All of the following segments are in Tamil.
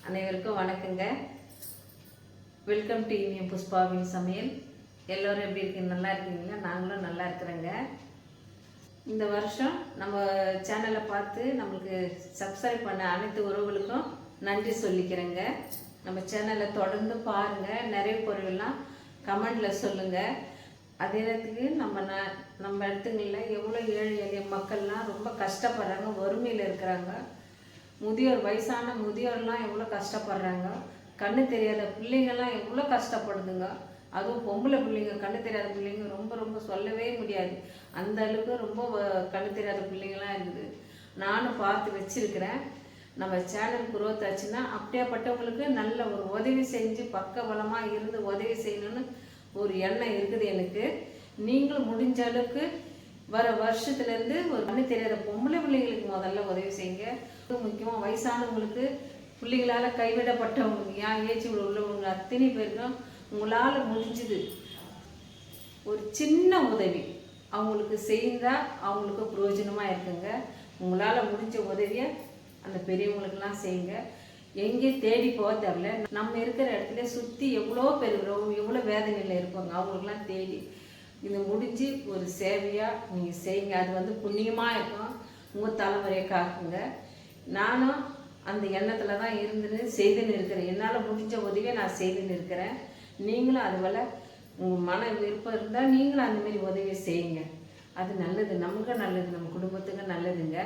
அனைவருக்கும் வணக்கங்க. வெல்கம் டு இனிய புஷ்பாவின் சமையல். எல்லோரும் எப்படி இருக்கீங்க? நல்லா இருக்கீங்களா? நாங்களும் நல்லா இருக்கிறோங்க. இந்த வருஷம் நம்ம சேனலை பார்த்து நம்மளுக்கு சப்ஸ்கிரைப் பண்ண அனைத்து உறவுகளுக்கும் நன்றி சொல்லிக்கிறேங்க. நம்ம சேனலை தொடர்ந்து பாருங்கள். நிறைய பொருள்லாம் கமெண்டில் சொல்லுங்கள். அதே நேரத்துக்கு நம்ம இடத்துங்களில் எவ்வளோ ஏழை எளிய மக்கள்லாம் ரொம்ப கஷ்டப்படுறாங்க, வறுமையில் இருக்கிறாங்க. வயசான முதியோர்லாம் எவ்வளோ கஷ்டப்படுறாங்க. கண்ணு தெரியாத பிள்ளைங்கள்லாம் எவ்வளோ கஷ்டப்படுதுங்க. அதுவும் பொம்பளை பிள்ளைங்க, கண்ணு தெரியாத பிள்ளைங்க ரொம்ப ரொம்ப சொல்லவே முடியாது. அந்த அளவுக்கு ரொம்ப கண்ணு தெரியாத பிள்ளைங்கள்லாம் இருக்குது. நானும் பார்த்து வச்சுருக்கிறேன். நம்ம சேனல் குரோத் ஆச்சுன்னா அப்படியேப்பட்டவங்களுக்கு நல்ல ஒரு உதவி செஞ்சு பக்கபலமாக இருந்து உதவி செய்யணும்னு ஒரு எண்ணம் இருக்குது எனக்கு. நீங்களும் முடிஞ்ச அளவுக்கு வர வருஷத்துலேருந்து ஒரு கண்ணு தெரியாத பொம்பளை பிள்ளைங்களுக்கு முதல்ல உதவி செய்யுங்க. முக்கியமாக வயசானவங்களுக்கு, பிள்ளைங்களால் கைவிடப்பட்டவங்களுக்கு, ஏன் ஏஜ் உள்ளவங்க அத்தனை பேருக்கும் உங்களால் முடிஞ்சுது ஒரு சின்ன உதவி அவங்களுக்கு செய்தால் அவங்களுக்கு பிரயோஜனமாக இருக்குங்க. உங்களால் முடிஞ்ச உதவியை அந்த பெரியவங்களுக்கெல்லாம் செய்யுங்க. எங்கேயும் தேடி போக தேவையில்ல. நம்ம இருக்கிற இடத்துல சுற்றி எவ்வளோ பேர் எவ்வளோ வேதனையில் இருப்பாங்க. அவங்களுக்கெல்லாம் தேடி இது முடிஞ்சு ஒரு சேவையாக நீங்கள் செய்யுங்க. அது புண்ணியமாக இருக்கும், உங்கள் தலைமுறையை காக்குங்க. நானும் அந்த எண்ணத்தில் தான் செய்துன்னு இருக்கிறேன். என்னால் முடிஞ்ச உதவியை நான் செய்துன்னு இருக்கிறேன். நீங்களும் அதுபோல் உங்கள் மன விருப்பம் இருந்தால் நீங்களும் அந்தமாரி உதவியை செய்யுங்க. அது நல்லது, நமக்கு நல்லது, நம்ம குடும்பத்துக்கு நல்லதுங்க.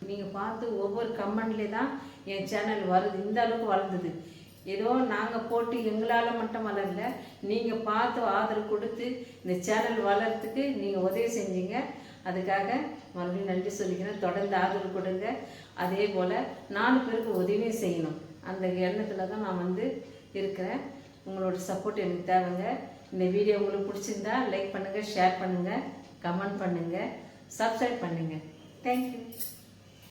நீங்கள் பார்த்து ஒவ்வொரு கமெண்ட்லேயே தான் என் சேனல் வருது, இந்த அளவுக்கு வளர்ந்தது. ஏதோ நாங்கள் போட்டு எங்களால் மட்டும் வளரல, நீங்கள் பார்த்து ஆதரவு கொடுத்து இந்த சேனல் வளர்கிறதுக்கு நீங்கள் உதவி செஞ்சீங்க. அதுக்காக மறுபடியும் நன்றி சொல்லிக்கிறேன். தொடர்ந்து ஆதரவு கொடுங்க. அதே போல் 4 பேருக்கு உதவியும் செய்யணும், அந்த எண்ணத்தில் தான் நான் இருக்கிறேன். உங்களோட சப்போர்ட் எனக்கு தேவைங்க. இந்த வீடியோ உங்களுக்கு பிடிச்சிருந்தா லைக் பண்ணுங்கள், ஷேர் பண்ணுங்கள், கமெண்ட் பண்ணுங்கள், சப்ஸ்கிரைப் பண்ணுங்கள். தேங்க்யூ.